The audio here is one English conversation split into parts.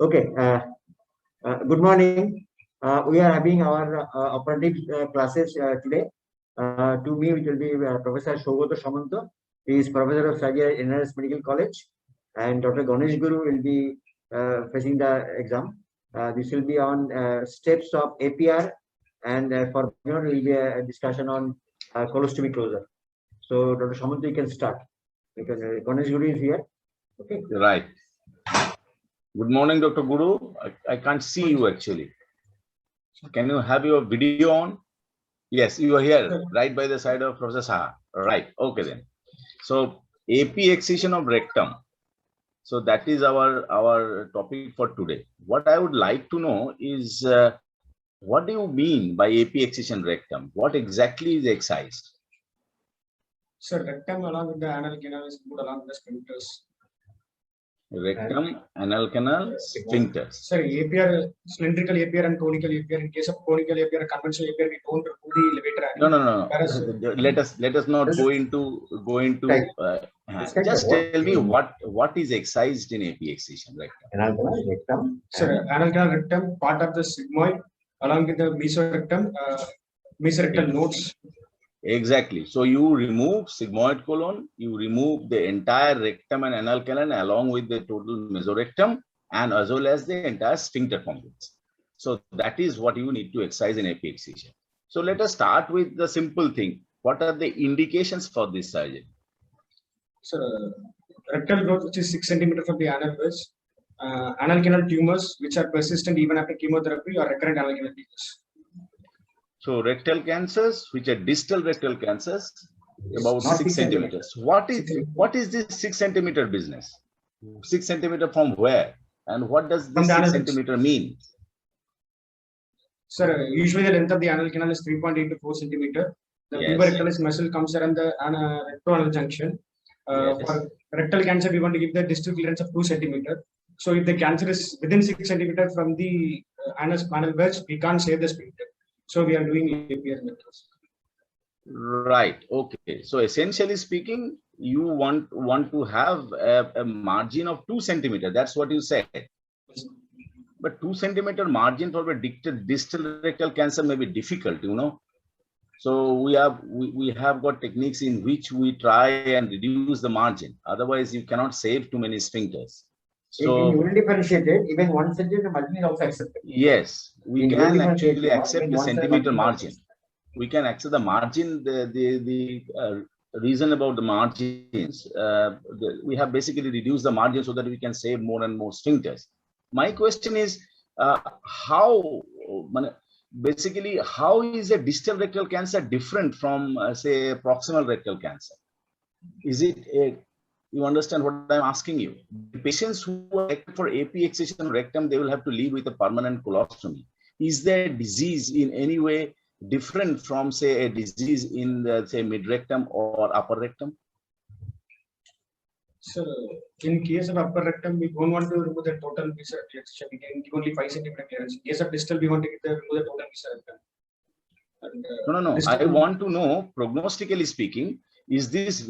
Okay. Good morning. We are having our operative classes today. To me, which will be Professor Shogoto Samanto. He is Professor of Surgery at NRS Medical College, and Dr. Ganesh Guru will be facing the exam. This will be on steps of APR, and for will be a discussion on colostomy closure. So, Dr. Samanto, you can start because Ganesh Guru is here. Okay. Right. Good morning, Dr. Guru. I can't see you actually. Can you have your video on? Yes, you are here, right by the side of Professor Saha. Right. Okay then. So AP excision of rectum. So that is our topic for today. What I would like to know is what do you mean by AP excision rectum? What exactly is excised? So rectum along with the anal canal is put along the sphincters. Rectum, anal canal, sphincters. Sorry, APR, cylindrical APR and conical APR. In case of conical APR, conventional APR, we don't do the levator. No. Let us not go into just tell me what is excised in AP excision rectum. Anal canal, rectum. Sir, anal canal, rectum, part of the sigmoid along with the mesorectum, mesorectal nodes. Exactly. So you remove sigmoid colon, you remove the entire rectum and anal canal along with the total mesorectum and as well as the entire sphincter complex. So that is what you need to excise in AP excision. So let us start with the simple thing. What are the indications for this surgery? So rectal growth, which is 6 centimeters from the anal wedge, anal canal tumors, which are persistent even after chemotherapy or recurrent anal canal tumors. So rectal cancers, which are distal rectal cancers, about 6 centimeters. What is this 6 centimeter business? 6 centimeter from where? And what does this 6 centimeter mean? Sir, usually the length of the anal canal is 3.8 to 4 centimeter. The puborectalis muscle comes around the rectoanal junction. For rectal cancer, we want to give the distal clearance of 2 centimeter. So if the cancer is within 6 centimeter from the anal wedge, we can't save the sphincter. So we are doing APR methods. Right. Okay. So essentially speaking, you want to have a margin of 2 centimeter. That's what you said. But 2 centimeter margin for a distal rectal cancer may be difficult, you know. So we have got techniques in which we try and reduce the margin. Otherwise, you cannot save too many sphincters. So you will differentiate it. Even 1 centimeter margin is also accepted. Yes, we can actually accept the centimeter margin. We can accept the margin. The reason about the margins, we have basically reduced the margin so that we can save more and more sphincters. My question is, how is a distal rectal cancer different from, say, proximal rectal cancer? Is it you understand what I'm asking you? The patients who are for AP excision rectum, they will have to live with a permanent colostomy. Is their disease in any way different from, say, a disease in the, say, mid rectum or upper rectum? So, in case of upper rectum, we don't want to remove the total mesorectal excision. We can give only 5 centimeter clearance. In case of distal, we want to remove the total mesorectum. No. I want to know, prognostically speaking, is this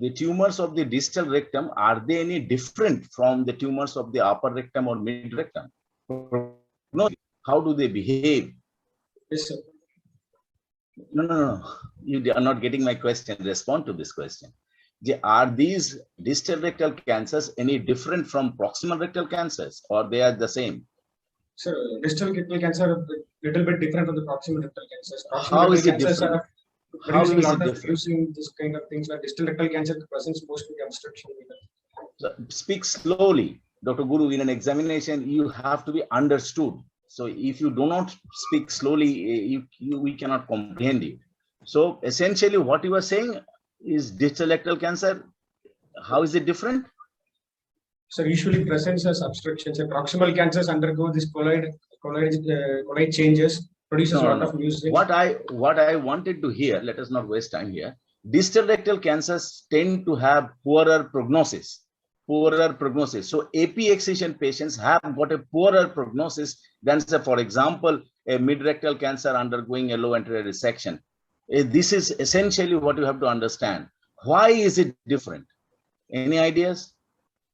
the tumors of the distal rectum, are they any different from the tumors of the upper rectum or mid rectum? No. How do they behave? Yes, sir. No. You are not getting my question. Respond to this question. Are these distal rectal cancers any different from proximal rectal cancers, or they are the same? So distal rectal cancer are a little bit different from the proximal rectal cancers. How is it different? How is it different? Using this kind of things like distal rectal cancer presents mostly obstruction. So speak slowly, Dr. Guru. In an examination, you have to be understood. So if you do not speak slowly, we cannot comprehend you. So essentially, what you are saying is distal rectal cancer. How is it different? So usually presents as obstructions. So proximal cancers undergo this colloid changes. Produces a lot of mucus. What I wanted to hear, let us not waste time here. Distal rectal cancers tend to have poorer prognosis. So AP excision patients have got a poorer prognosis than, say, for example, a mid-rectal cancer undergoing a low anterior resection. This is essentially what you have to understand. Why is it different? Any ideas?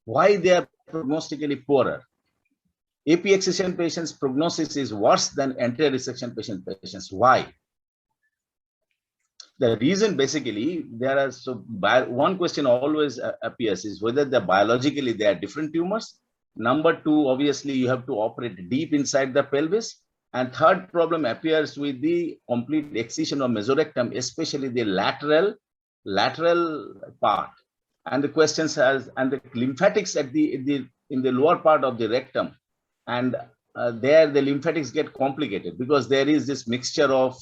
Why they are prognostically poorer? AP excision patients' prognosis is worse than anterior resection patients. Why? The reason basically there are one question always appears is whether biologically they are different tumors. Number two, obviously you have to operate deep inside the pelvis. And third problem appears with the complete excision of mesorectum, especially the lateral part. And the questions and the lymphatics in the lower part of the rectum, and there the lymphatics get complicated because there is this mixture of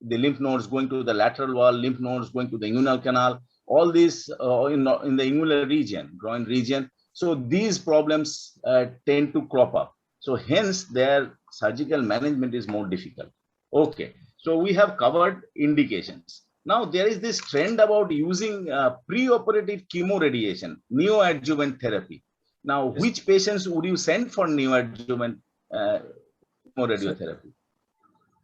the lymph nodes going to the lateral wall, lymph nodes going to the inguinal canal, all these in the inguinal region, groin region. So these problems tend to crop up. So hence their surgical management is more difficult. Okay, so we have covered indications. Now there is this trend about using preoperative chemoradiation, neoadjuvant therapy. Now, which patients would you send for neoadjuvant chemoradiotherapy?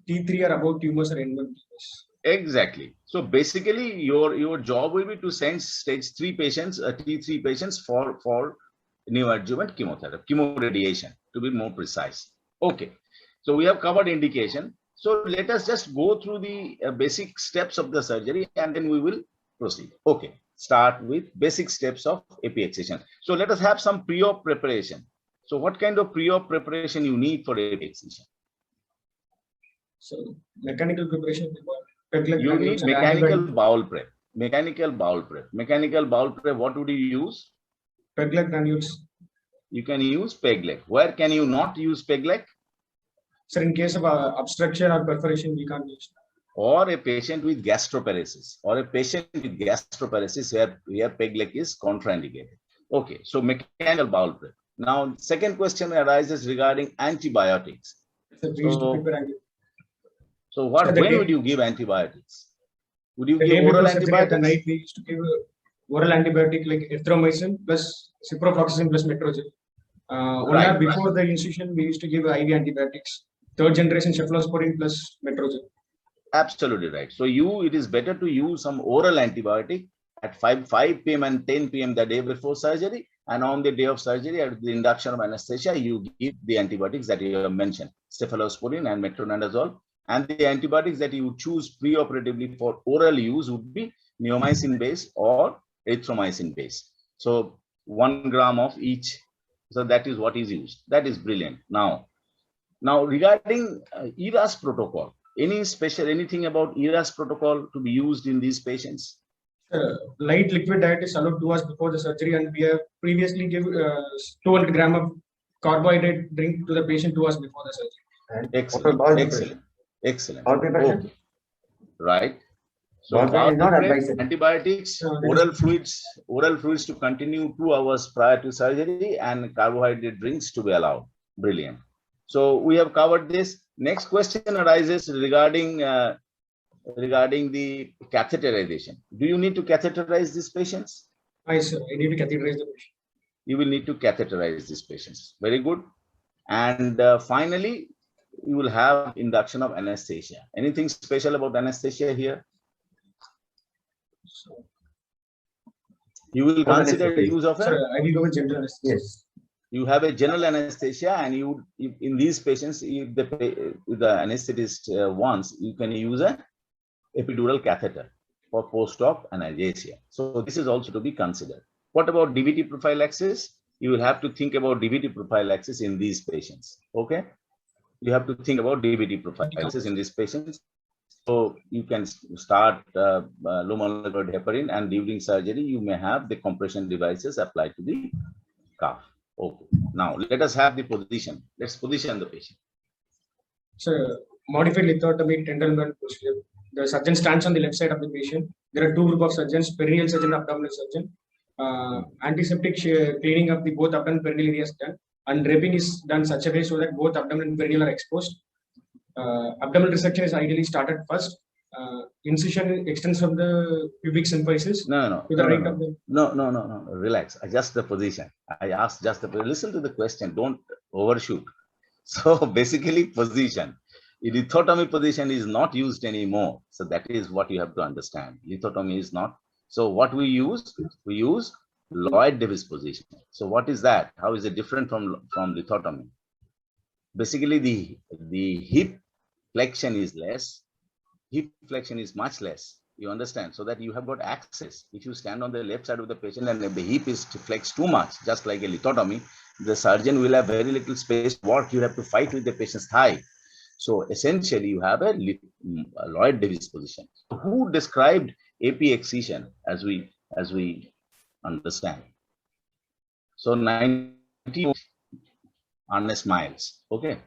T3 or above tumors or N1 tumors. Exactly. So basically, your job will be to send stage 3 patients, T3 patients for neoadjuvant chemotherapy, chemoradiation, to be more precise. Okay. So we have covered indication. So let us just go through the basic steps of the surgery, and then we will proceed. Okay. Start with basic steps of AP excision. So let us have some pre-op preparation. So what kind of pre-op preparation you need for AP excision? So mechanical preparation. You need mechanical bowel prep. Mechanical bowel prep. Mechanical bowel prep. What would you use? Peg leg granules. You can use peg leg. Where can you not use peg leg? So in case of obstruction or perforation, we can't use. Or a patient with gastroparesis, where peg leg is contraindicated. Okay, so mechanical bowel prep. Now, second question arises regarding antibiotics. So when would you give antibiotics? Would you give oral antibiotics? At the night, we used to give oral antibiotic like erythromycin plus ciprofloxacin plus metrogyl. 1 hour before the incision, we used to give IV antibiotics. 3rd generation cephalosporin plus metrogyl. Absolutely right. So it is better to use some oral antibiotic at 5 p.m. and 10 p.m. the day before surgery, and on the day of surgery at the induction of anesthesia, you give the antibiotics that you have mentioned, cephalosporin and metronidazole. And the antibiotics that you choose preoperatively for oral use would be neomycin base or erythromycin base. So 1 gram of each. So that is what is used. That is brilliant. Now regarding ERAS protocol, anything about ERAS protocol to be used in these patients? Light liquid diet is allowed 2 hours before the surgery, and we have previously given 200 grams of carbohydrate drink to the patient 2 hours before the surgery. Excellent. Okay. Right. So antibiotics, oral fluids to continue 2 hours prior to surgery, and carbohydrate drinks to be allowed. Brilliant. So we have covered this. Next question arises regarding the catheterization. Do you need to catheterize these patients? Yes, sir. I need to catheterize the patient. You will need to catheterize these patients. Very good. And finally, you will have induction of anesthesia. Anything special about anesthesia here? You will consider the use of it? I will go with general anesthesia. Yes. You have a general anesthesia, and in these patients, if the anesthetist wants, you can use a epidural catheter for post-op analgesia. So this is also to be considered. What about DVT prophylaxis? You will have to think about DVT prophylaxis in these patients. Okay, you have to think about DVT prophylaxis in these patients. So you can start low molecular heparin, and during surgery, you may have the compression devices applied to the cuff. Okay. Now let us have the position. Let's position the patient. So modified lithotomy tendon band procedure. The surgeon stands on the left side of the patient. There are 2 groups of surgeons: perineal surgeon, abdominal surgeon. Antiseptic cleaning of the both abdominal and perineal areas done, and draping is done such a way so that both abdominal and perineal are exposed. Abdominal resection is ideally started first. Incision extends from the pubic symphysis to the right of the. No. Relax. Adjust the position. I asked just the listen to the question. Don't overshoot. So basically, position. Lithotomy position is not used anymore. So that is what you have to understand. Lithotomy is not. So what we use? We use Lloyd Davis position. So what is that? How is it different from lithotomy? basically the hip flexion is less, hip flexion is much less. You understand? So that you have got access. If you stand on the left side of the patient and if the hip is flexed too much, just like a lithotomy, the surgeon will have very little space to work. You have to fight with the patient's thigh. So essentially, you have a Lloyd Davis position. Who described AP excision as we understand? So 90 Ernest Miles. Okay.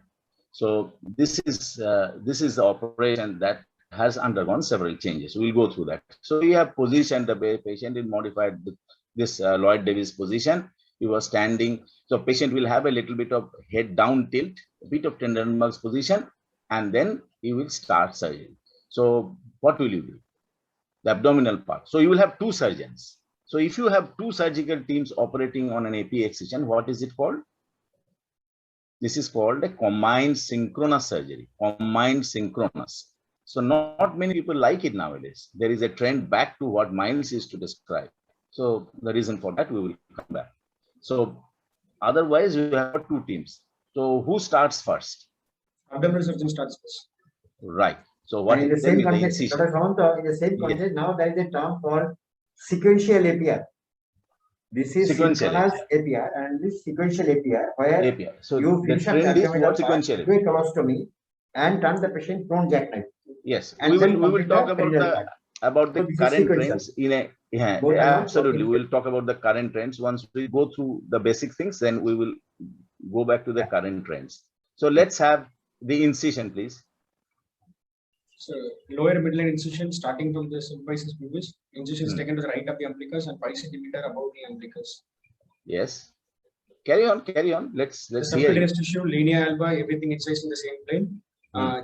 So this is the operation that has undergone several changes. We'll go through that. So we have positioned the patient in modified this Lloyd Davis position. He was standing. So patient will have a little bit of head down tilt, a bit of Trendelenburg's position, and then he will start surgery. So what will you do? The abdominal part. So you will have two surgeons. So if you have two surgical teams operating on an AP excision, what is it called? This is called a combined synchronous surgery. Combined synchronous. So not many people like it nowadays. There is a trend back to what Miles used to describe. So the reason for that we will come back. So otherwise you have two teams. So who starts first? Abdominal surgeon starts first. Right. So what in the same context, in the same context, now there is a term called sequential APR. This is synchronous APR and this sequential APR where APR. So you the trend is what sequential do a colostomy and turn the patient prone jackknife. Yes, and we will talk about the so current trends in a absolutely. We will talk about the current trends. Once we go through the basic things, then we will go back to the current trends. So let's have the incision, please. So lower midline incision starting from the symphysis pubis. Incision is taken to the right of the umbilicus and 5 centimeter above the umbilicus. Yes. Carry on, carry on. Let's the hear you. subcutaneous tissue, linea alba, everything incised in the same plane.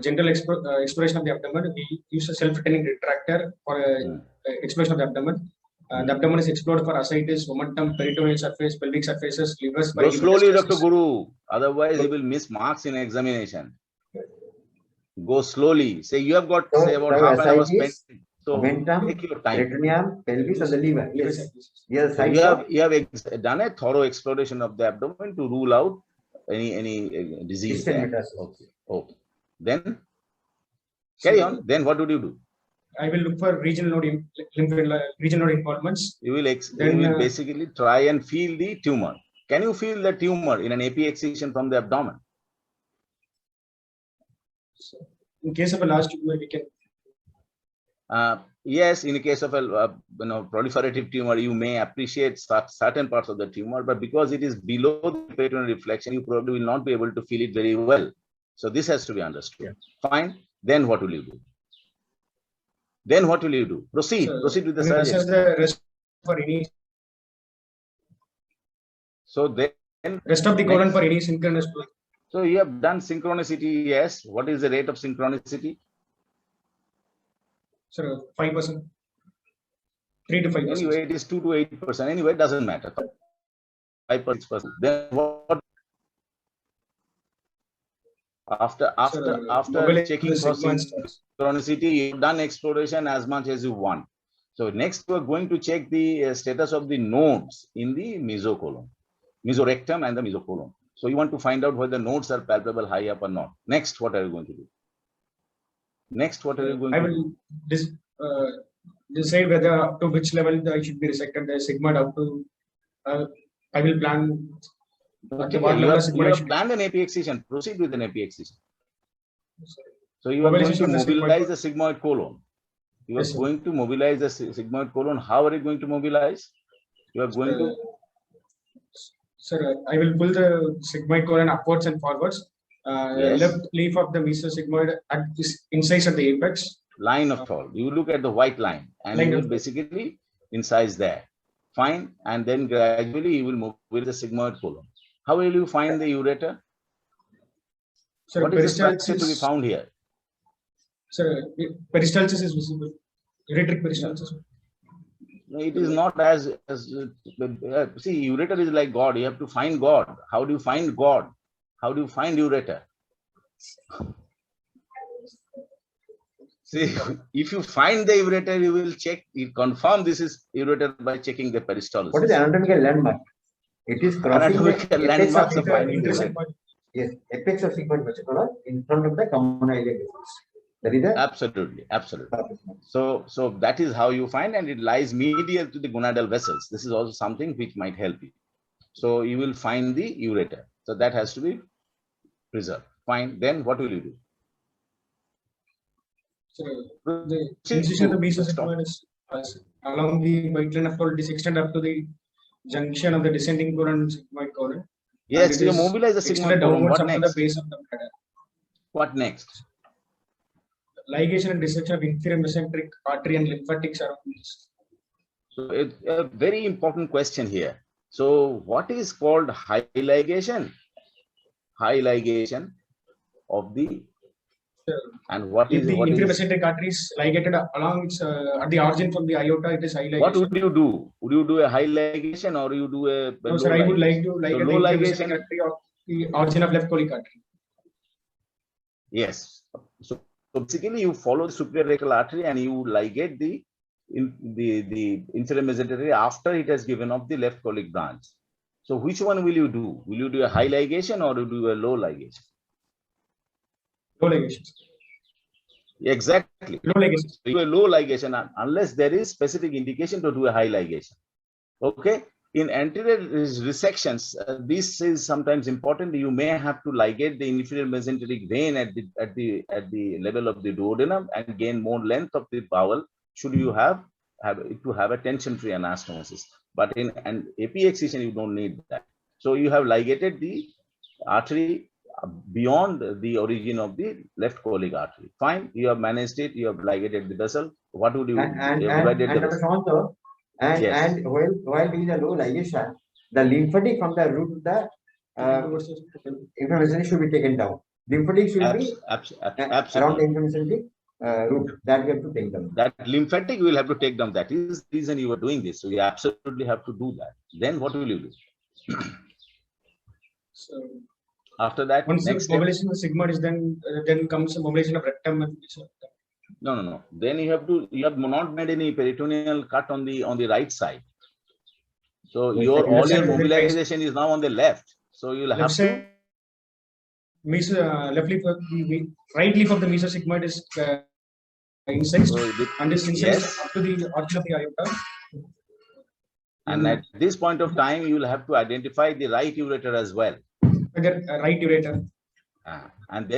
General exploration of the abdomen. We use a self-retaining retractor for exploration of the abdomen. The abdomen is explored for ascites, momentum, peritoneal surface, pelvic surfaces, livers. Go slowly, Dr. Guru. Otherwise, you will miss marks in examination. Go slowly. Say you have got say about half an hour spent. So momentum, take your time. peritoneum, pelvis, and the liver. Yes. Yes. So you have done a thorough exploration of the abdomen to rule out any disease there. Okay. Okay. Then carry on. Then what would you do? I will look for regional node involvements. You will basically try and feel the tumor. Can you feel the tumor in an AP excision from the abdomen? So in case of a large tumor, we can. Yes, in the case of a proliferative tumor, you may appreciate certain parts of the tumor, but because it is below the peritoneal reflection, you probably will not be able to feel it very well. So this has to be understood. Yeah. Fine. Then what will you do? Then what will you do? Proceed. Proceed with the surgery. Assess the rest for any. So then rest of the colon for any synchronous. So you have done synchronicity. Yes. What is the rate of synchronicity? So 5%. 3 to 5%. Anyway, it is 2 to 8%. Anyway, it doesn't matter. 5%. Then what? After checking for synchronicity, you've done exploration as much as you want. So next, we are going to check the status of the nodes in the mesocolon, mesorectum and the mesocolon. So you want to find out whether the nodes are palpable high up or not. Next, what are you going to do? Next, what are you going to do? I will decide whether up to which level I should be resected, the sigmoid up to. I will plan. Okay, you have planned an AP excision. Proceed with an AP excision. So you are going to mobilize the sigmoid colon. You are going to mobilize the sigmoid colon. How are you going to mobilize? You are going to. Sir, I will pull the sigmoid colon upwards and forwards. Left leaf of the mesosigmoid at this incise at the apex. Line of fall. You look at the white line and you will basically incise there. Fine. And then gradually you will move with the sigmoid colon. How will you find the ureter? Sir, what is the structure to be found here? Sir, peristalsis is visible. Ureteric peristalsis. No, it is not as see, ureter is like God. You have to find God. How do you find God? How do you find ureter? See, if you find the ureter, you will check. You confirm this is ureter by checking the peristalsis. What is the anatomical landmark? It is crossing the landmarks of finding Yes, apex of sigmoid vesicle in front of the common iliac vessels. That is the Absolutely, absolutely. So that is how you find, and it lies medial to the gonadal vessels. This is also something which might help you. So you will find the ureter. So that has to be preserved. Fine. Then what will you do? So the incision of the mesosigmoid is along the right line of cord is extended up to the junction of the descending colon and sigmoid colon. Yes, you mobilize the sigmoid colon. What up to the next? base of the bladder. What next? Ligation and dissection of inferior mesenteric artery and lymphatics are this. So it's a very important question here. So what is called high ligation? High ligation of the, and what If is the what inferior is mesenteric artery is ligated along its at the origin from the aorta, it is high ligation. what would you do? Would you do a high ligation or you do a No, low sir, I would like ligation? to ligate So the low inferior ligation, mesenteric artery of the origin of left colic artery. yes. So basically you follow the superior rectal artery and you ligate the inferior mesenteric after it has given off the left colic branch. So which one will you do? Will you do a high ligation or will you do a low ligation? Low ligation. Exactly. Low ligation. So you do a low ligation unless there is specific indication to do a high ligation. Okay. In anterior resections, this is sometimes important. You may have to ligate the inferior mesenteric vein at the level of the duodenum and gain more length of the bowel. Should you have a tension-free anastomosis? But in an AP excision, you don't need that. So you have ligated the artery beyond the origin of the left colic artery. Fine, you have managed it. You have ligated the vessel. What would you do? You have divided the vessel. And while doing the low ligation, the lymphatic from the root of the inflammation should be taken down. Lymphatic should be around the inflammation root that we have to take down. That lymphatic we will have to take down. That is the reason you are doing this. So you absolutely have to do that. Then what will you do? So after that, once next the mobilization of sigmoid is then comes the mobilization of rectum. No. Then you have not made any peritoneal cut on the right side. So all your mobilization is now on the left. So you'll have to left leaf of the right leaf of the mesosigmoid is incised, and this incised up to the origin of the aorta. And at this point of time, you will have to identify the right ureter as well. Right ureter. And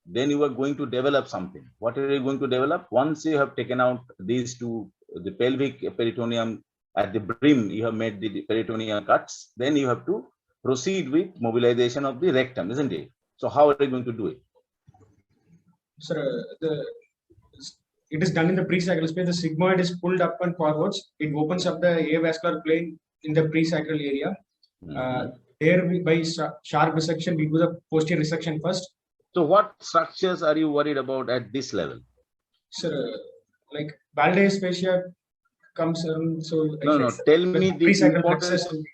then you are going to develop something. What are you going to develop? Once you have taken out these two, the pelvic peritoneum at the brim, you have made the peritoneal cuts, then you have to proceed with mobilization of the rectum, isn't it? So how are you going to do it? Sir, it is done in the presacral space. The sigmoid is pulled up and forwards. It opens up the avascular plane in the presacral area. There, by sharp resection, we do the posterior resection first. So what structures are you worried about at this level? Sir, like Valdes fascia comes in. So no, tell me the important.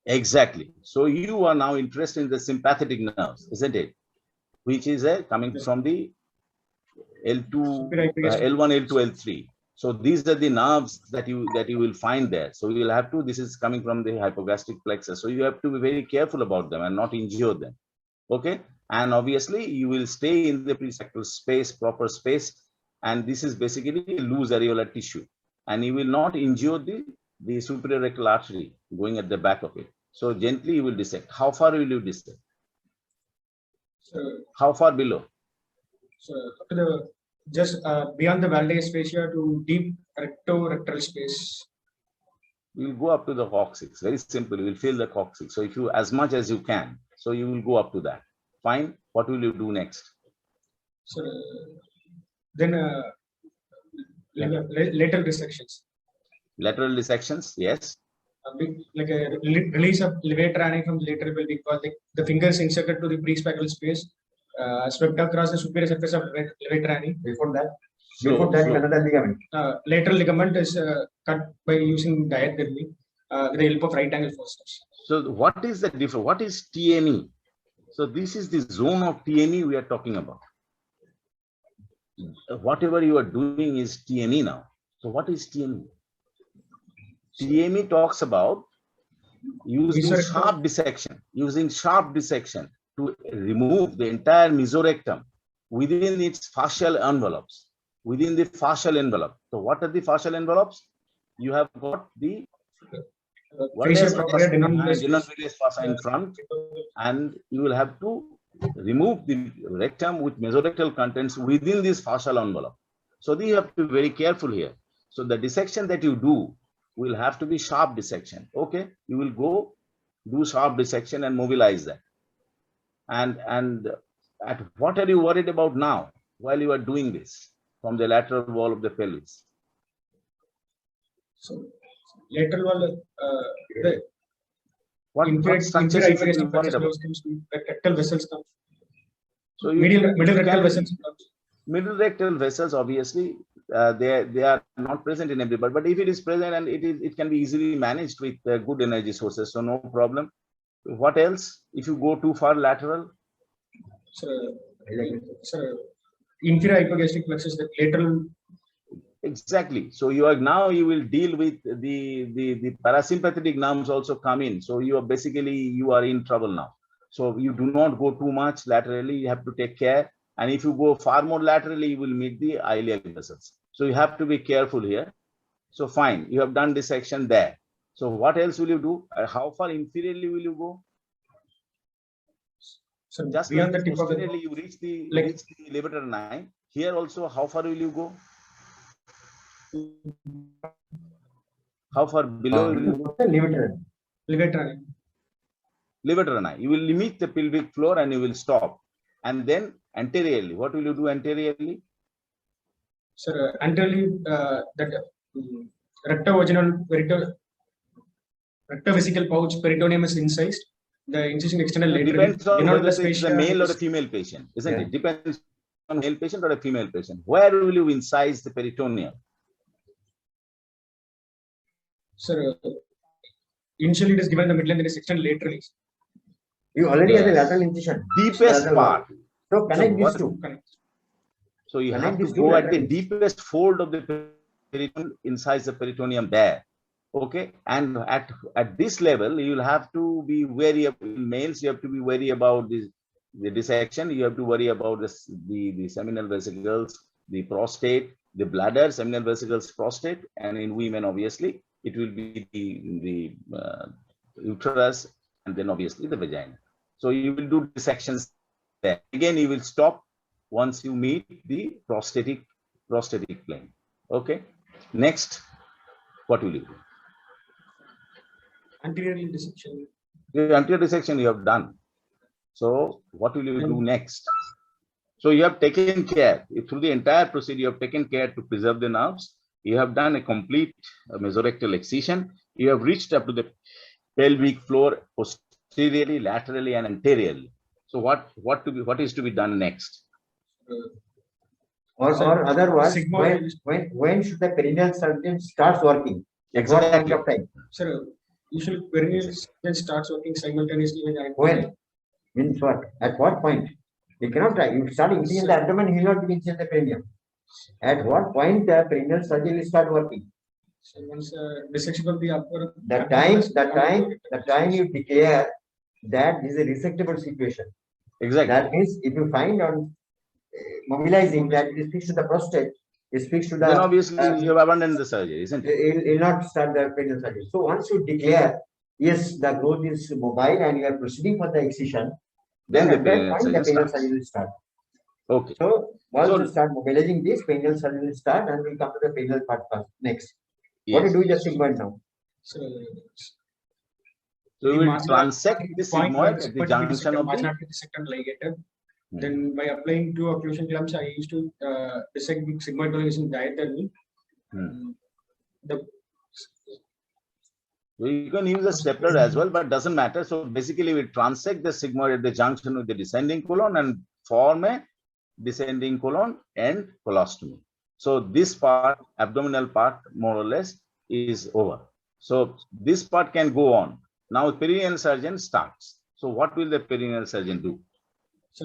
Exactly. So you are now interested in the sympathetic nerves, isn't it? Which is coming from the L2, L1, L2, L3. So these are the nerves that you will find there. So you will have to. This is coming from the hypogastric plexus. So you have to be very careful about them and not injure them. Okay. And obviously you will stay in the presacral space, proper space. And this is basically loose areolar tissue. And you will not injure the superior rectal artery going at the back of it. So gently you will dissect. How far will you dissect? How far below? So just beyond the Valdes fascia to deep rectal space. You will go up to the coccyx. Very simple. You will feel the coccyx. So if you, as much as you can, so you will go up to that. Fine. What will you do next? So then lateral dissections. Lateral dissections, yes. Like a release of levator ani from the lateral pelvic wall. The fingers inserted to the presacral space, swept across the superior surface of levator ani. Before that, another ligament. Lateral ligament is cut by using diathermy with the help of right angle forceps. So what is the difference? What is TME? So this is the zone of TME we are talking about. Whatever you are doing is TME now. So what is TME? TME talks about using sharp dissection to remove the entire mesorectum within its fascial envelopes, within the fascial envelope. So what are the fascial envelopes? You have got the facial process, denominus fascia in front, and you will have to remove the rectum with mesorectal contents within this fascial envelope. So you have to be very careful here. So the dissection that you do will have to be sharp dissection. Okay, you will go do sharp dissection and mobilize that. And at what are you worried about now while you are doing this from the lateral wall of the pelvis? So lateral wall, What structures you should be worried about? Rectal vessels come. So Middle rectal vessels comes. Middle rectal vessels, obviously, they are not present in everybody, but if it is present, and it can be easily managed with good energy sources, so no problem. What else? If you go too far lateral, So inferior hypogastric plexus, the lateral. Exactly. So you will deal with the parasympathetic nerves also come in. So you are in trouble now. So you do not go too much laterally. You have to take care. And if you go far more laterally, you will meet the iliac vessels. So you have to be careful here. So fine, you have done dissection there. So what else will you do? How far inferiorly will you go? So just beyond like the tip of the, you reach the levator 9. Here also, how far will you go? How far below will you go? Levator 9. You will limit the pelvic floor and you will stop. And then anteriorly, what will you do anteriorly? Sir, anteriorly, that rectovaginal rectovesical pouch peritoneum is incised. The incision external laterally. Depends on whether it is a male or a female patient, isn't it? Depends on male patient or a female patient. Where will you incise the peritoneum? Sir, initially it is given the midline, there is external laterally. You already have a lateral incision. Deepest part. So connect these two. So you have to go at the deepest fold of the peritoneum, incise the peritoneum there. Okay, and at this level, you will have to be wary of males. You have to be wary about the dissection. You have to worry about the seminal vesicles, the prostate, the bladder, seminal vesicles, prostate, and in women, obviously, it will be the uterus, and then obviously the vagina. So you will do dissections there. Again, you will stop once you meet the prostatic plane. Okay. Next, what will you do? Anterior dissection. The anterior dissection you have done. So what will you do next? So you have taken care through the entire procedure. You have taken care to preserve the nerves. You have done a complete mesorectal excision. You have reached up to the pelvic floor posteriorly, laterally, and anteriorly. So what is to be done next? Or otherwise, when should the perineal surgeon starts working? Exactly. What point of time? Sir, usually perineal surgeon starts working simultaneously when. When? Means what? At what point? You cannot try. You start incision the abdomen, he will not be incision the perineum. At what point the perineal surgeon will start working? So once dissection of the upper. The time you declare that this is a resectable situation. Exactly. That means if you find on mobilizing that it is fixed to the prostate, is fixed to the. Then obviously you have abandoned the surgery, isn't it? It will not start the perineal surgery. So once you declare, yes, the growth is mobile and you are proceeding for the excision, then at that point the perineal surgery will start. Okay. So once you start mobilizing this, perineal surgery will start, and we will come to the perineal part first. Next. Yes. What do you do with the sigmoid now? So we will transect the sigmoid at the junction of the ligator. Then by applying two occlusion clamps, I used to dissect the sigmoid using diathermy. You can use a stapler as well, but doesn't matter. So basically, we transect the sigmoid at the junction with the descending colon and form a descending colon and colostomy. So this part, abdominal part, more or less, is over. So this part can go on. Now perineal surgeon starts. So what will the perineal surgeon do? So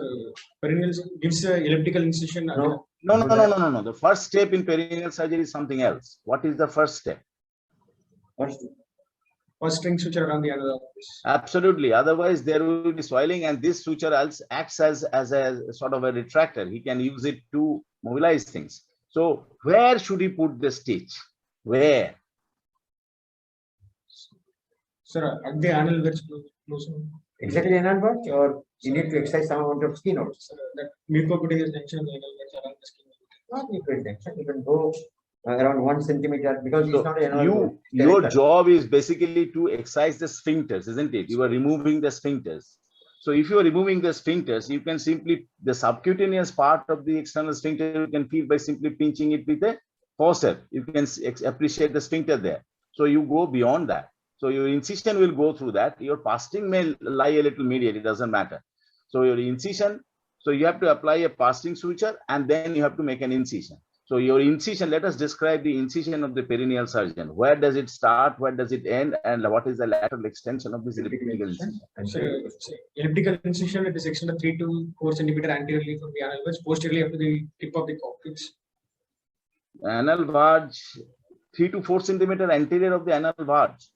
perineal gives a elliptical incision. No. The first step in perineal surgery is something else. What is the first step? first string suture around the anal. Absolutely. Otherwise, there will be swelling, and this suture acts as a sort of a retractor. He can use it to mobilize things. So, where should he put the stitch? Where? Sir, at the anal verge close. Exactly anal verge, or you need to exercise some amount of skin also. Sir, that mucocutaneous junction of the anal verge around the skin. Not equal junction. You can go around 1 centimeter because So it's not an anal verge. your job is basically to excise the sphincters, isn't it? You are removing the sphincters. So if you are removing the sphincters, you can simply, the subcutaneous part of the external sphincter, you can feel by simply pinching it with a forceps. You can appreciate the sphincter there. So you go beyond that. So your incision will go through that. Your pasting may lie a little mediate, it doesn't matter. So your incision, so you have to apply a pasting suture and then you have to make an incision. So your incision, let us describe the incision of the perineal surgeon. Where does it start? Where does it end? And what is the lateral extension of this elliptical incision? So, elliptical incision, it is extended 3 to 4 centimeter anteriorly from the anal verge, posteriorly up to the tip of the coccyx. Anal verge, 3 to 4 centimeter anterior of the anal verge.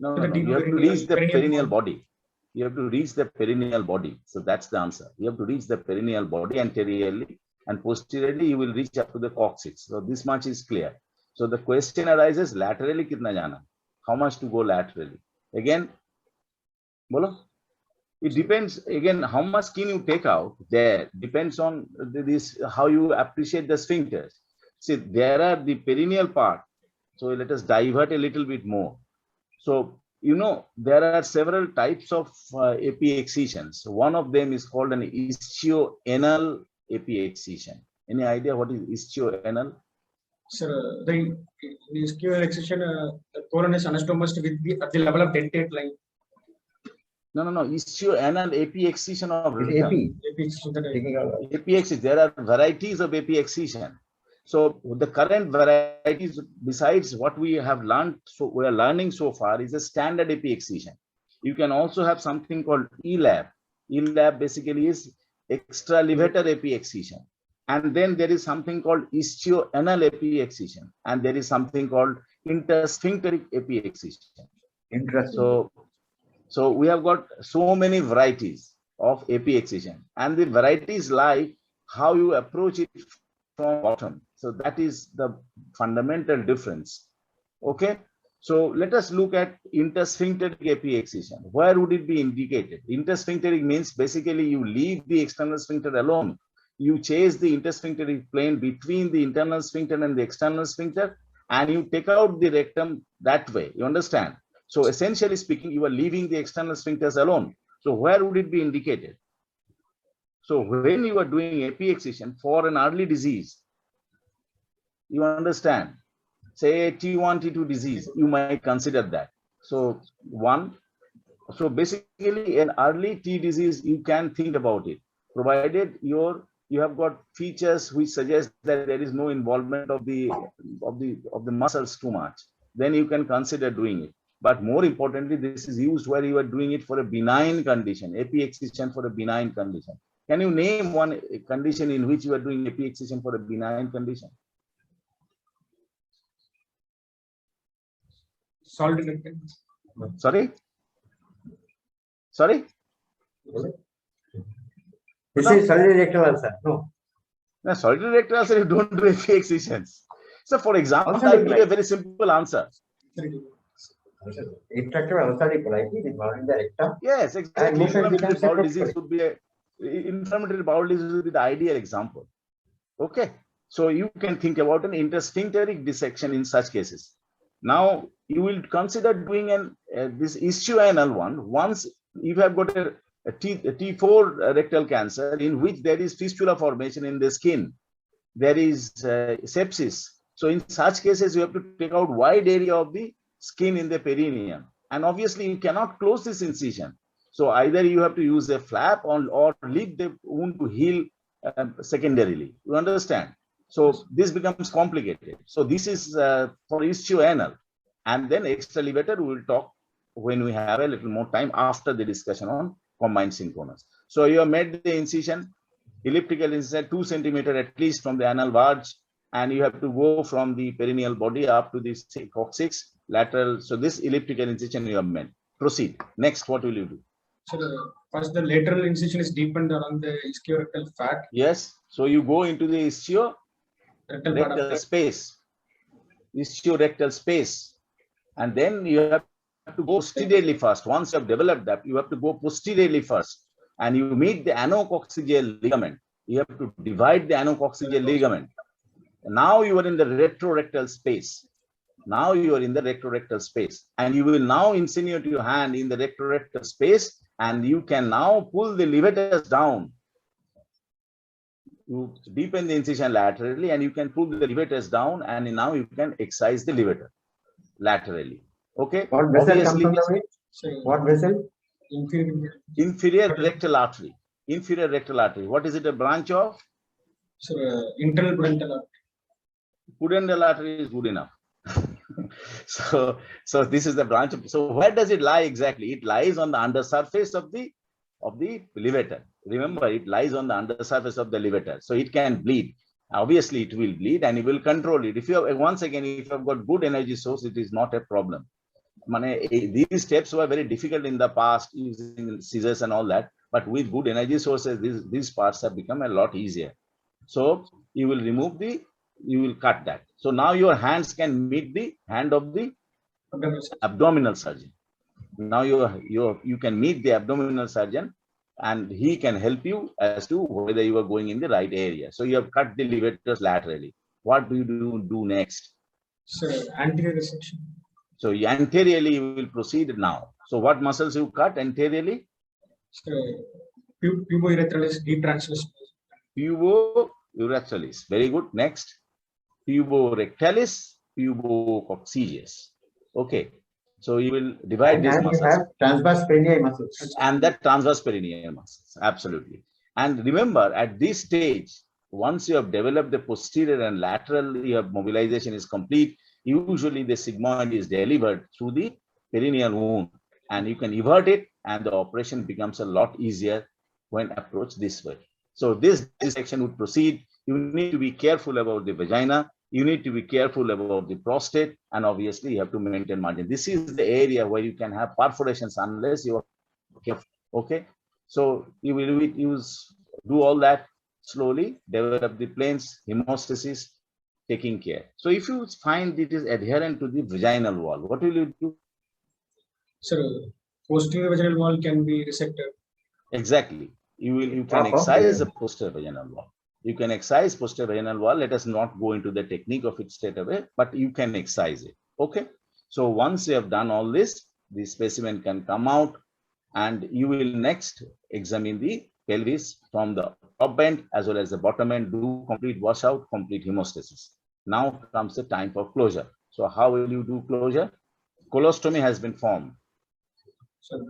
No, you have to reach the perineal body. You have to reach the perineal body. So that's the answer. You have to reach the perineal body anteriorly, and posteriorly you will reach up to the coccyx. So this much is clear. So the question arises, laterally kitna jana? How much to go laterally? Again, bolo? It depends, again, how much skin you take out there depends on this, how you appreciate the sphincters. See, there are the perineal part. So let us divert a little bit more. So, you know, there are several types of AP excisions. One of them is called an ischioanal AP excision. Any idea what is ischioanal? Sir, the ischioanal excision, the colon is anastomosed with at the level of dentate line. No. Ischioanal AP excision of AP. AP excision. There are varieties of AP excision. So the current varieties, besides what we have learned, so we are learning so far, is a standard AP excision. You can also have something called ELAB. ELAB basically is extralevator AP excision. And then there is something called ischioanal AP excision. And there is something called intersphincteric AP excision. Interesting. So we have got so many varieties of AP excision. And the varieties lie how you approach it from bottom. So that is the fundamental difference. Okay. So let us look at intersphincteric AP excision. Where would it be indicated? Intersphincteric means basically you leave the external sphincter alone. You chase the intersphincteric plane between the internal sphincter and the external sphincter, and you take out the rectum that way. You understand? So essentially speaking, you are leaving the external sphincters alone. So where would it be indicated? So when you are doing AP excision for an early disease, you understand, say T1, T2 disease, you might consider that. So so basically an early T disease, you can think about it, provided you have got features which suggest that there is no involvement of the muscles too much, then you can consider doing it. But more importantly, this is used where you are doing it for a benign condition, AP excision for a benign condition. Can you name one condition in which you are doing AP excision for a benign condition? Solid rectum. Sorry? This is solid rectal ulcer. No. No, solid rectal ulcer, you don't do AP excisions. So for example, Also I'll give you a very simple answer. Retractable ulcerative colitis involving the rectum. Yes, exactly. And Inflammatory bowel disease would be inflammatory bowel disease would be the ideal example. Okay. So you can think about an intersphincteric dissection in such cases. Now you will consider doing this ischioanal one once you have got a T4 rectal cancer in which there is fistula formation in the skin. There is sepsis. So in such cases, you have to take out wide area of the skin in the perineum. And obviously you cannot close this incision. So either you have to use a flap or leave the wound to heal secondarily. You understand? So this becomes complicated. So this is for ischioanal. And then extralevator, we will talk when we have a little more time after the discussion on combined synchronous. So you have made the incision, elliptical incision 2 centimeter at least from the anal verge, and you have to go from the perineal body up to the coccyx. lateral. So this elliptical incision you have made. Proceed. Next, what will you do? So first the lateral incision is deepened along the ischiorectal fat. Yes. So you go into the Rectal part of ischiorectal the space. Ischiorectal space. And then you have to go posteriorly first. Once you have developed that, you have to go posteriorly first. And you meet the anococcygeal ligament. You have to divide the anococcygeal ligament. Now you are in the retrorectal space. Now you are in the retrorectal space. And you will now insinuate your hand in the retrorectal space, and you can now pull the levators down. You deepen the incision laterally, and you can pull the levators down, and now you can excise the levator laterally. Okay. What vessel comes Obviously, from the way? so What vessel? inferior inferior rectal artery. Inferior rectal artery. What is it a branch of? so internal pudendal artery. Pudendal artery is good enough. So this is the branch. So where does it lie exactly? It lies on the undersurface of the levator. Remember, it lies on the undersurface of the levator. So it can bleed. Obviously, it will bleed, and you will control it. If you have, once again, if you have got good energy source, it is not a problem. These steps were very difficult in the past using scissors and all that, but with good energy sources, these parts have become a lot easier. So you will remove you will cut that. So now your hands can meet the hand of the abdominal surgeon. Now you can meet the abdominal surgeon, and he can help you as to whether you are going in the right area. So you have cut the levators laterally. What do you do next? So anterior section. So anteriorly you will proceed now. So what muscles you cut anteriorly? So pubourethralis deep transverse. Pubourethralis. Very good. Next. Puborectalis, pubococcygeus. Okay. So you will divide these muscles. You have transverse perineal muscles. And that transverse perineal muscles. Absolutely. And remember, at this stage, once you have developed the posterior and lateral, your mobilization is complete. Usually the sigmoid is delivered through the perineal wound, and you can evert it, and the operation becomes a lot easier when approached this way. So this section would proceed. You need to be careful about the vagina. You need to be careful about the prostate, and obviously you have to maintain margin. This is the area where you can have perforations unless you are careful. Okay. So you will do all that slowly, develop the planes, hemostasis, taking care. So if you find it is adherent to the vaginal wall, what will you do? So posterior vaginal wall can be resected. Exactly. You can excise the posterior vaginal wall. You can excise posterior vaginal wall. Let us not go into the technique of it straight away, but you can excise it. Okay. So once you have done all this, the specimen can come out, and you will next examine the pelvis from the top end as well as the bottom end, do complete washout, complete hemostasis. Now comes the time for closure. So how will you do closure? Colostomy has been formed. So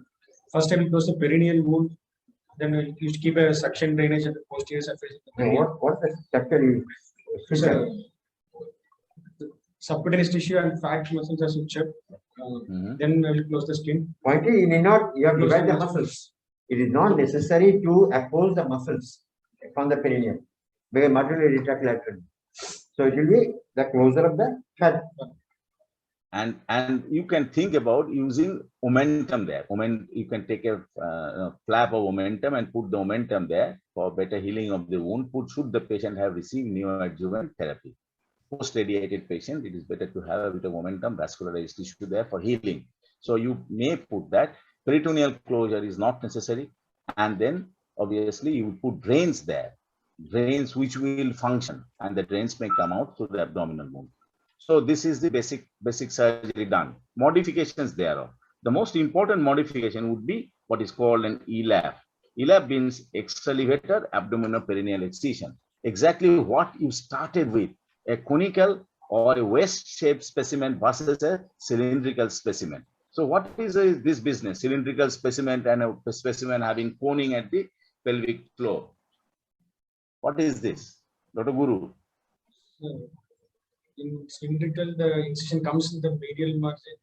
first time we close the perineal wound, then you keep a suction drainage at the posterior surface. What the structure you subcutaneous tissue and fat muscles are sutured. Then we will close the skin. Pointy, you have divided the muscles. It is not necessary to oppose the muscles from the perineum, because muscle will retract laterally. So it will be the closure of the fat. And you can think about using omentum there. You can take a flap of omentum and put the omentum there for better healing of the wound. Should the patient have received neoadjuvant therapy. Post-radiated patient, it is better to have a bit of omentum, vascularized tissue there for healing. So you may put that. Peritoneal closure is not necessary. And then obviously you will put drains there, drains which will function, and the drains may come out through the abdominal wound. So this is the basic surgery done. Modifications thereof. The most important modification would be what is called an ELAP. ELAP means extralevator abdominal perineal excision. Exactly what you started with, a conical or a waist-shaped specimen versus a cylindrical specimen. So what is this business? Cylindrical specimen and a specimen having coning at the pelvic floor. What is this, Dr. Guru? In cylindrical, the incision comes in the medial margin.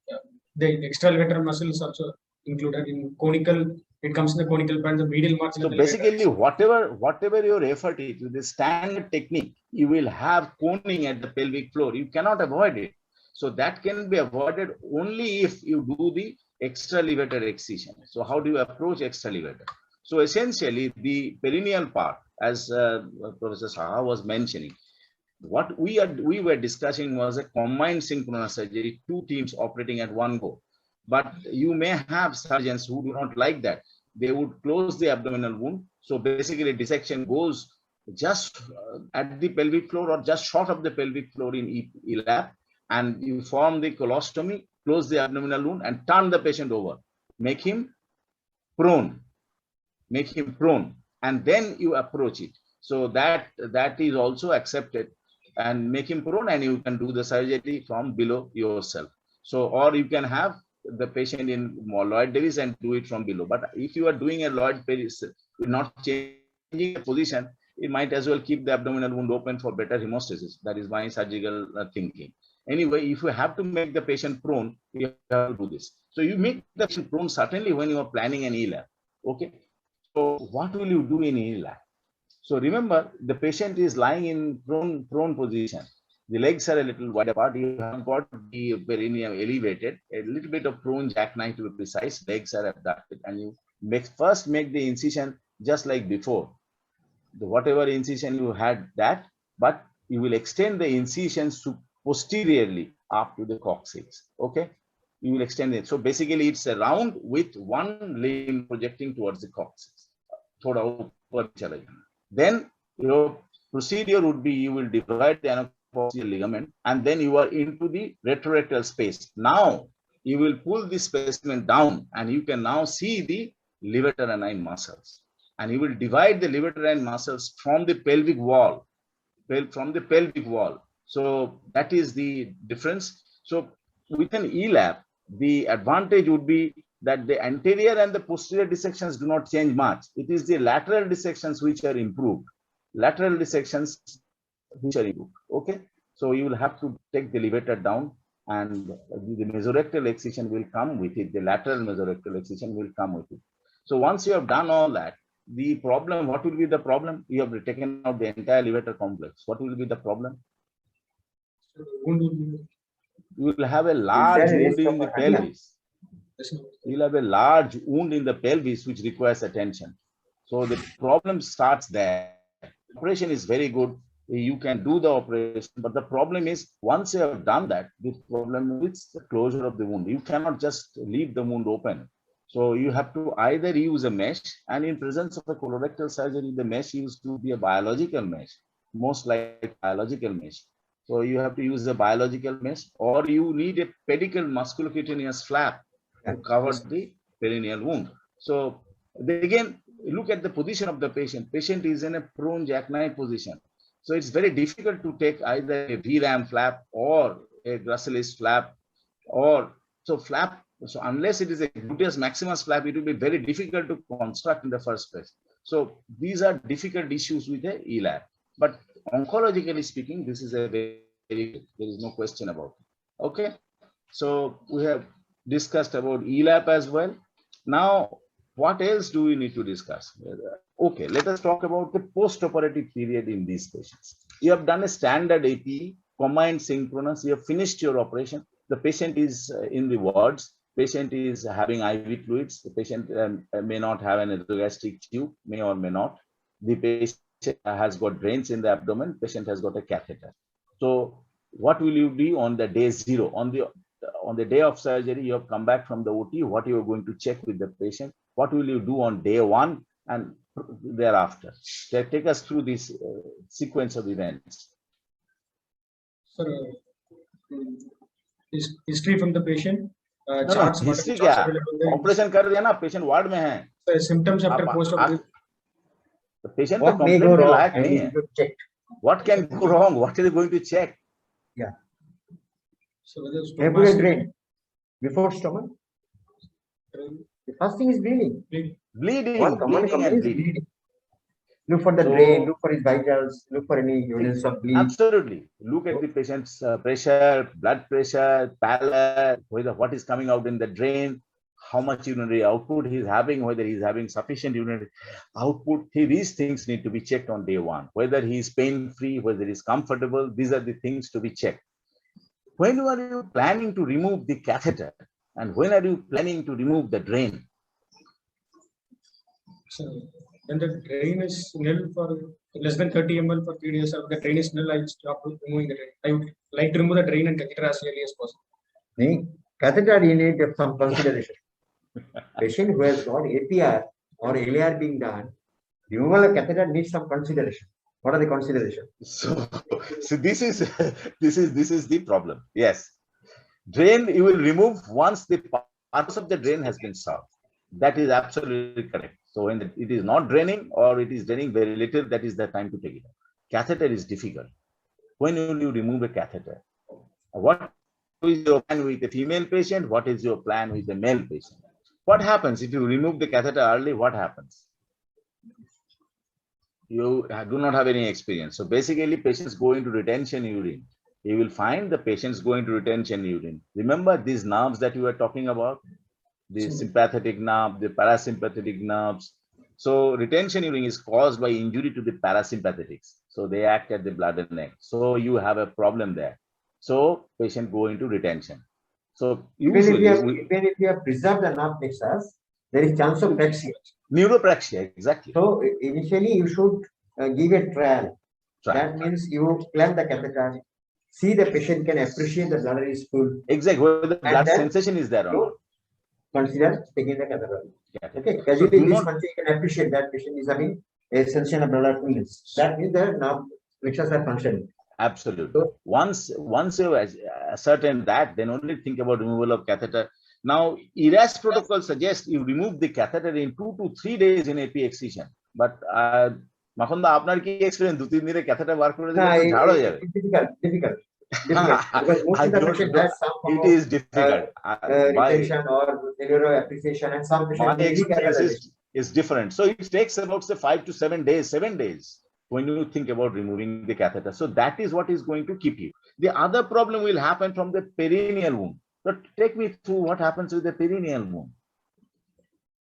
The extralevator muscle is also included. In conical, it comes in the conical part, the medial margin. So basically, whatever your effort is, with the standard technique, you will have coning at the pelvic floor. You cannot avoid it. So that can be avoided only if you do the extralevator excision. So how do you approach extralevator? So essentially the perineal part, as Professor Saha was mentioning, what we were discussing was a combined synchronous surgery, two teams operating at one go. But you may have surgeons who do not like that. They would close the abdominal wound. So basically dissection goes just at the pelvic floor or just short of the pelvic floor in ELAP, and you form the colostomy, close the abdominal wound and turn the patient over, make him prone, and then you approach it. So that is also accepted, and make him prone, and you can do the surgery from below yourself. So, or you can have the patient in Lloyd-Davis and do it from below. But if you are doing a Lloyd-Davis, not changing the position, you might as well keep the abdominal wound open for better hemostasis. That is my surgical thinking. Anyway, if you have to make the patient prone, you have to do this. So you make the patient prone certainly when you are planning an ELAP. Okay. So what will you do in ELAP? So remember, the patient is lying in prone position. The legs are a little wide apart. You have got the perineum elevated, a little bit of prone jackknife to be precise. Legs are abducted, and you first make the incision just like before. Whatever incision you had that, but you will extend the incisions to posteriorly up to the coccyx. Okay, you will extend it. So basically, it's a round with one limb projecting towards the coccyx. Then your procedure would be, you will divide the anacoccygeal ligament, and then you are into the retrorectal space. Now you will pull this specimen down, and you can now see the levator-anine muscles, and you will divide the levator-anine muscles from the pelvic wall, So that is the difference. So with an ELAP, the advantage would be that the anterior and the posterior dissections do not change much. It is the lateral dissections which are improved. Okay, so you will have to take the levator down, and the mesorectal excision will come with it. The lateral mesorectal excision will come with it. So once you have done all that, the problem, what will be the problem? You have taken out the entire levator complex. What will be the problem? You will have a large wound in the pelvis. You will have a large wound in the pelvis which requires attention. So the problem starts there. Operation is very good. You can do the operation, but the problem is, once you have done that, the problem is the closure of the wound. You cannot just leave the wound open. So you have to either use a mesh, and in presence of a colorectal surgery, the mesh used to be a biological mesh, most like biological mesh. So you have to use a biological mesh, or you need a pedicle musculocutaneous flap to cover the perineal wound. So again, look at the position of the patient. Patient is in a prone jackknife position. So it's very difficult to take either a VRAM flap or a Gracillis flap, or so flap. So unless it is a gluteus maximus flap, it will be very difficult to construct in the first place. So these are difficult issues with the ELAP. But oncologically speaking, this is a very, there is no question about it. Okay. So we have discussed about ELAP as well. Now, what else do we need to discuss? Okay, let us talk about the post-operative period in these patients. You have done a standard APE, combined synchronous, you have finished your operation. The patient is in the wards. Patient is having IV fluids. The patient may not have an esophageal tube, may or may not. The patient has got drains in the abdomen. Patient has got a catheter. So what will you do on the day 0? On the day of surgery, you have come back from the OT. What you are going to check with the patient? What will you do on day 1 and thereafter? Take us through this sequence of events. Sir, history from the patient. charts, history क्या? Operation कर दिया ना, patient ward में है. Symptoms after post-operative. The patient what may go wrong? What can go wrong? What is going to check? Yeah. So whether drain before stomach. The first thing is bleeding. Bleeding and bleeding. Look for the drain, look for his vitals, look for any evidence of bleed. Absolutely. Look at the patient's pressure, blood pressure, pallor, whether what is coming out in the drain, how much urinary output he's having, whether he's having sufficient urinary output. These things need to be checked on day 1. Whether he is pain-free, whether he's comfortable, these are the things to be checked. When are you planning to remove the catheter? And when are you planning to remove the drain? So when the drain is nil for less than 30 ml for 3 days, or the drain is nil, I stop removing the drain. I would like to remove the drain and catheter as early as possible. The catheter, you need some consideration. Patient who has got APR or LAR being done, removal of catheter needs some consideration. What are the considerations? So this is the problem. Yes, drain you will remove once the purpose of the drain has been solved. That is absolutely correct. So when it is not draining or it is draining very little, that is the time to take it out. Catheter is difficult. When will you remove a catheter? What is your plan with a female patient? What is your plan with a male patient? What happens if you remove the catheter early? What happens? You do not have any experience. So basically, patients go into retention urine. You will find the patients go into retention urine. Remember these nerves that you were talking about? The sympathetic nerve, the parasympathetic nerves. So retention urine is caused by injury to the parasympathetics. So they act at the bladder neck. So you have a problem there. So patient go into retention. So usually, even if you have preserved the nerve plexus, there is chance of praxia. Neuropraxia, exactly. So initially you should give a trial. That means you clamp the catheter, see the patient can appreciate the bladder is full. Exactly, whether the blood sensation is there or not. Consider taking the catheter. Yeah. Okay, casually this much you can appreciate that patient is having a sensation of bladder fullness. That means the nerve plexus are functioning. Absolutely. So, once you ascertain that, then only think about removal of catheter. Now, ERAS protocol suggests you remove the catheter in 2 to 3 days in AP excision. But Makhanda, আপনার কি experience 2-3 দিনে catheter বার করে দিলে ঝাড় হয়ে যাবে? Difficult. Because most of the patient has some form it is difficult. retention or neuro appreciation, and some my patient experience is different. So it takes about say 5 to 7 days, 7 days when you think about removing the catheter. So that is what is going to keep you. The other problem will happen from the perineal wound. So take me through what happens with the perineal wound.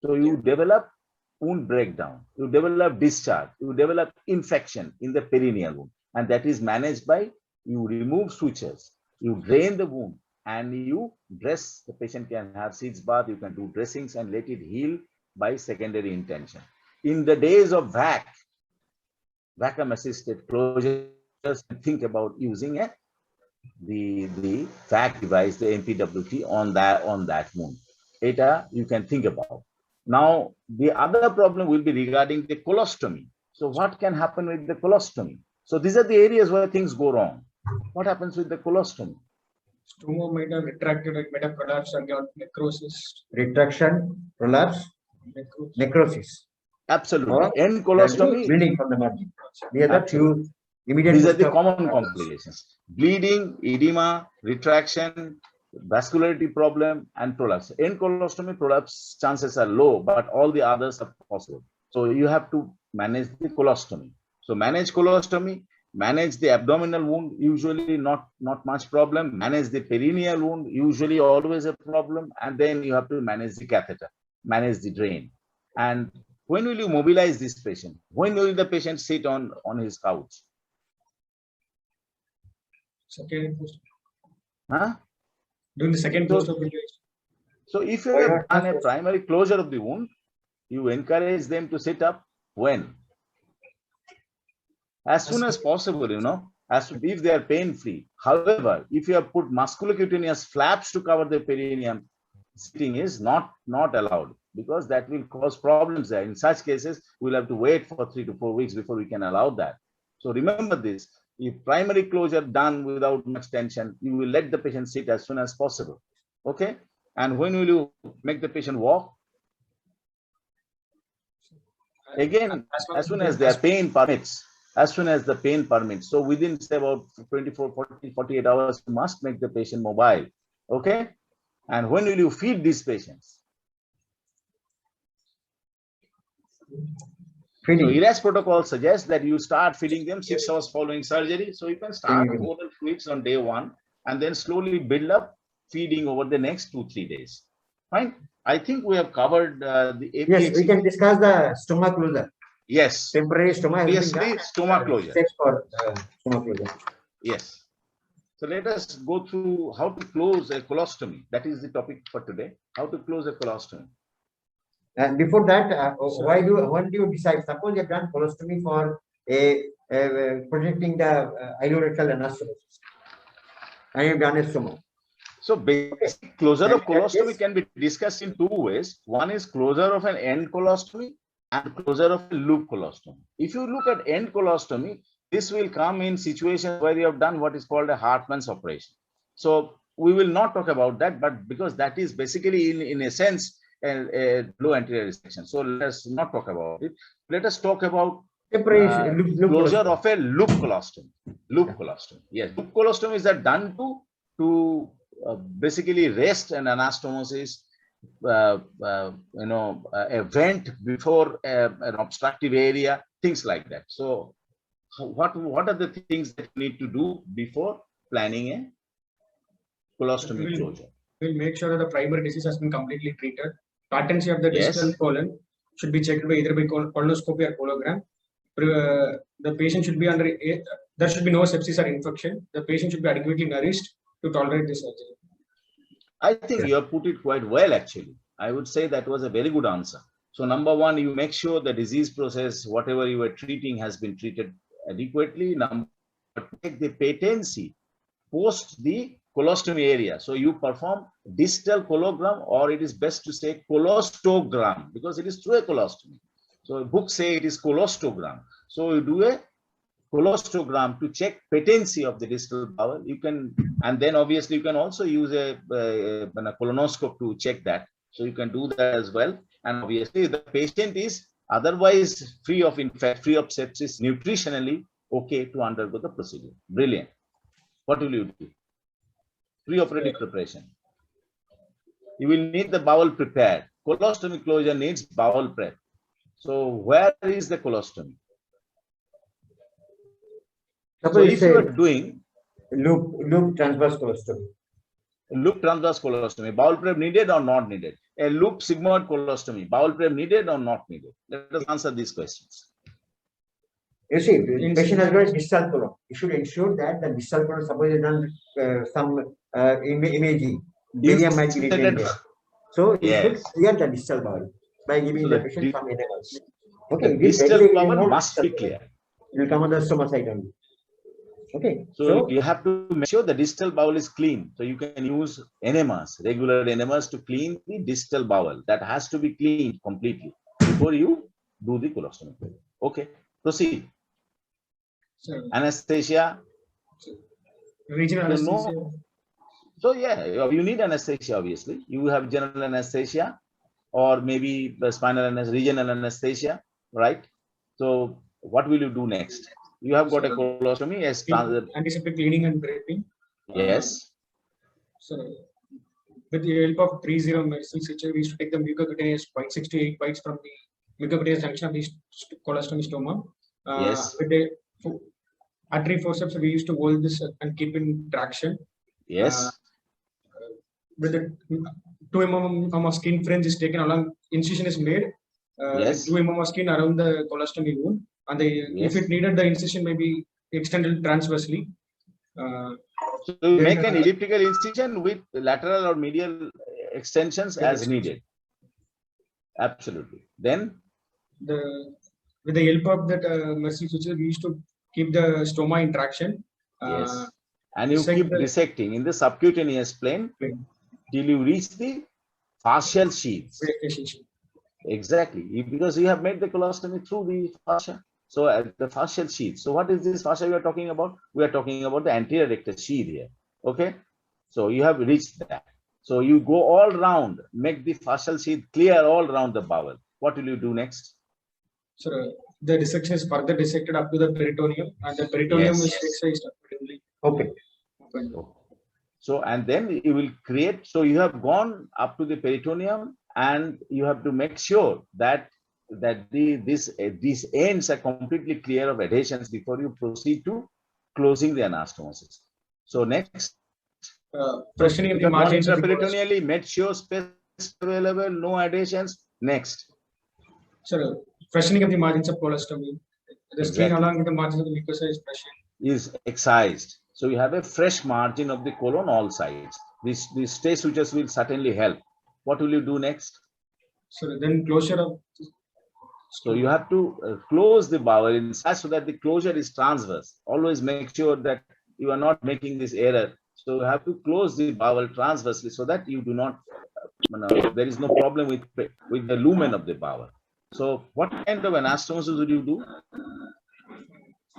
So you develop wound breakdown, you develop discharge, you develop infection in the perineal wound, and that is managed by you remove sutures, you drain the wound, and you dress. The patient can have sitz bath, you can do dressings and let it heal by secondary intention. In the days of vacuum assisted closures, think about using the vac device, the MPWT on that wound. Eta you can think about. Now the other problem will be regarding the colostomy. So what can happen with the colostomy? So these are the areas where things go wrong. What happens with the colostomy? Stoma might have retracted, it might have collapsed and got necrosis. Retraction, prolapse, necrosis. Absolutely. End colostomy, bleeding from the margin. These are the few immediate. These are the common complications: bleeding, edema, retraction, vascularity problem, and prolapse. End colostomy prolapse chances are low, but all the others are possible. So you have to manage the colostomy. So manage colostomy, manage the abdominal wound, usually not much problem. Manage the perineal wound, usually always a problem. And then you have to manage the catheter, manage the drain. And when will you mobilize this patient? When will the patient sit on his couch? Second post. Huh? During the second post operation. So if you have done a primary closure of the wound, you encourage them to sit up when? As soon as possible, as if they are pain-free. However, if you have put musculocutaneous flaps to cover the perineum, sitting is not allowed, because that will cause problems there. In such cases, we'll have to wait for 3 to 4 weeks before we can allow that. So remember this: if primary closure done without much tension, you will let the patient sit as soon as possible. Okay? And when will you make the patient walk? Again, as soon as their pain permits. As soon as the pain permits. So within say about 24, 40, 48 hours, you must make the patient mobile. Okay? And when will you feed these patients? Feeding. So ERAS protocol suggests that you start feeding them 6 hours following surgery. So you can start oral fluids on day 1 and then slowly build up feeding over the next 2-3 days. Fine. I think we have covered the APX. Yes, we can discuss the stomach closure. Yes. Temporary stomach. Obviously, stomach closure. Steps for stomach closure. Yes. So So let us go through how to close a colostomy. That is the topic for today. How to close a colostomy. And before that, when do you decide? Suppose you have done colostomy for protecting the ileorectal anastomosis, and you've done a stoma. So basic closure of And colostomy yes. can be discussed in two ways. One is closure of an end colostomy and closure of a loop colostomy. If you look at end colostomy, this will come in situations where you have done what is called a Hartmann's operation. So we will not talk about that, but because that is basically in a sense a low anterior resection. So let us not talk about it. Let us talk about Separation, loop closure colostomy. of a loop colostomy. Loop colostomy. Yes, loop colostomies are done to basically rest an anastomosis, a vent before an obstructive area, things like that. So what are the things that you need to do before planning a colostomy closure? We'll make sure that the primary disease has been completely treated. Patency of the Yes. distal colon should be checked by either by colonoscopy or cologram. The patient should be there should be no sepsis or infection. The patient should be adequately nourished to tolerate the surgery. I think you have put it quite well, actually. I would say that was a very good answer. So number one, you make sure the disease process, whatever you were treating, has been treated adequately. Number two, take the patency post the colostomy area. So you perform distal cologram, or it is best to say colostogram, because it is through a colostomy. So books say it is colostogram. So you do a colostogram to check patency of the distal bowel. You can, and then obviously you can also use a colonoscope to check that. So you can do that as well. And obviously the patient is otherwise free of free of sepsis, nutritionally okay to undergo the procedure. Brilliant. What will you do? Pre-operative preparation. You will need the bowel prepared. Colostomy closure needs bowel prep. So where is the colostomy? So if you are doing loop transverse colostomy. Loop transverse colostomy, bowel prep needed or not needed? A loop sigmoid colostomy, bowel prep needed or not needed? Let us answer these questions. You see, the patient has got distal colon. You should ensure that the distal colon, suppose you done some imaging, barium might be retained there. So you should clear the distal bowel by giving the patient some enemas. Okay, the distal bowel must be clear. It will come on the stomach side only. Okay. So you have to make sure the distal bowel is clean. So you can use enemas, regular enemas, to clean the distal bowel. That has to be cleaned completely before you do the colostomy. Okay, proceed. So, anesthesia. Regional anesthesia. So yeah, you need anesthesia. Obviously, you have general anesthesia, or maybe the spinal anesthesia, regional anesthesia, right? So what will you do next? You have got a colostomy as antiseptic cleaning and draping. Yes. So with the help of 3-0 medicine suture, we used to take the mucocutaneous bites, 6 to 8 bites from the mucocutaneous junction of the colostomy stoma. Yes. With the artery forceps, we used to hold this and keep in traction. Yes. With the 2 mm of skin fringe is taken along, incision is made. Yes. 2 mm of skin around the colostomy wound, and if it needed, the incision may be extended transversely. So you make an elliptical incision with lateral or medial extensions as needed. Absolutely. Then with the help of that mercy suture, we used to keep the stoma in traction. Yes. And you keep dissecting in the subcutaneous plane till you reach the fascial sheaths. Exactly, because you have made the colostomy through the fascia. So at the fascial sheath. So what is this fascia we are talking about? We are talking about the anterior rectus sheath here. Okay. So you have reached that. So you go all round, make the fascial sheath clear all round the bowel. What will you do next? So the dissection is further dissected up to the peritoneum, and the peritoneum is excised accordingly. Okay. So, and then you will create, so you have gone up to the peritoneum, and you have to make sure that these ends are completely clear of adhesions before you proceed to closing the anastomosis. So next, freshening of the margins peritoneally, made sure space available, no adhesions. Next. So freshening of the margins of colostomy. The skin along with the margins of the mucosa is freshened. Is excised. So you have a fresh margin of the colon all sides. These stay sutures will certainly help. What will you do next? So then closure of. So you have to close the bowel inside so that the closure is transverse. Always make sure that you are not making this error. So you have to close the bowel transversely so that you do not, there is no problem with the lumen of the bowel. So what kind of anastomosis would you do?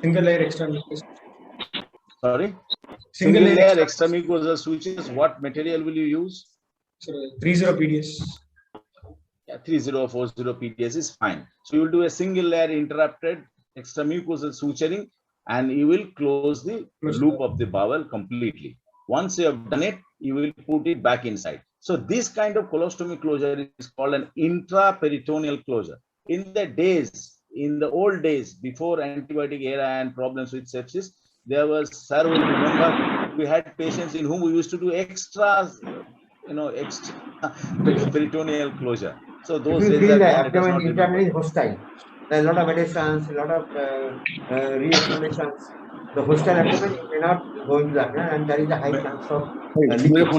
Single layer extra mucus. Sorry? Single layer extramucosal sutures. What material will you use? So 30 PDS. Yeah, 3040 PDS is fine. So you will do a single layer interrupted extramucosal suturing and you will close the loop of the bowel completely. Once you have done it, you will put it back inside. So this kind of colostomy closure is called an intraperitoneal closure. In the old days, before antibiotic era and problems with sepsis, there was, sir will remember, we had patients in whom we used to do extra peritoneal closure. So those if you days feel the are gone, abdomen internally hostile, there are a lot of adhesions, a lot of reaccumulations. The hostile abdomen, you may not go into the abdomen, and there is a high chance of leakage.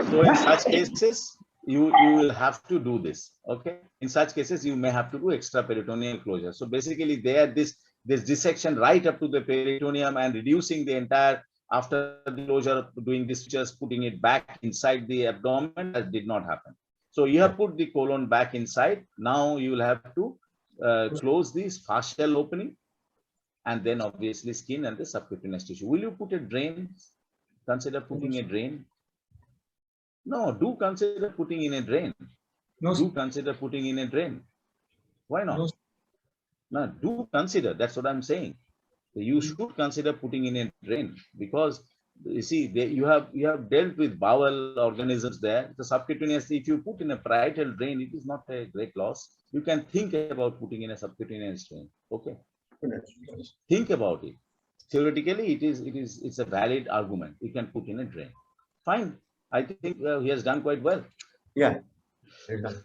So in such cases, you will have to do this. Okay. In such cases, you may have to do extraperitoneal closure. So basically, there this dissection right up to the peritoneum and reducing the entire, after the closure, doing this, just putting it back inside the abdomen, that did not happen. So you have put the colon back inside. Now you will have to close this fascial opening and then obviously skin and the subcutaneous tissue. Will you put a drain? Consider putting a drain. No, do consider putting in a drain. No. Do consider putting in a drain. Why not? No, do consider. That's what I'm saying. You should consider putting in a drain because you see you have dealt with bowel organisms there. The subcutaneous, if you put in a parietal drain, it is not a great loss. You can think about putting in a subcutaneous drain. Okay, think about it. Theoretically, it's a valid argument. You can put in a drain. Fine. I think he has done quite well. Yeah. Dr.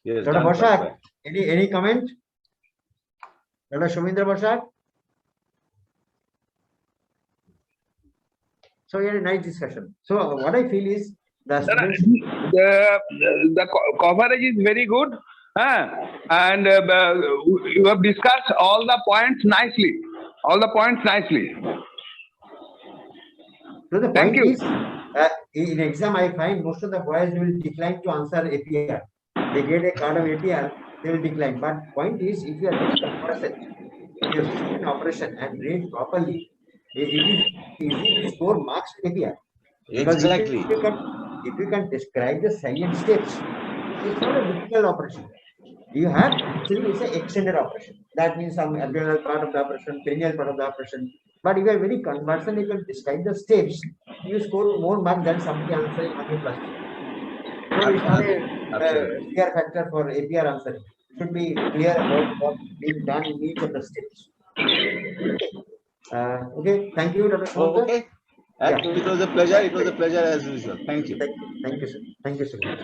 Bharshat, any comment? Dr. Shumindra Bharshat? So we had a nice discussion. So what I feel is the coverage is very good, and you have discussed all the points nicely. So the Thank point you. is, in exam, I find most of the boys will decline to answer APR. They get a card of APR, they will decline. But point is, if you are doing convalescent, if you have seen an operation and read properly, it is easy to score marks to APR. Because exactly. If you can describe the salient steps, it's not a difficult operation. You have actually it's an extended operation. That means some abdominal part of the operation, perineal part of the operation. But if you are very conversant, you can describe the steps, you score more marks than somebody answering 100 plus. So it's not a clear factor for APR answering. It should be clear about what being done in each of the steps. Okay, thank you, Dr. Shumindra. Okay. It was a pleasure. It was a pleasure as usual. Thank you. Thank you, sir. Thank you so much.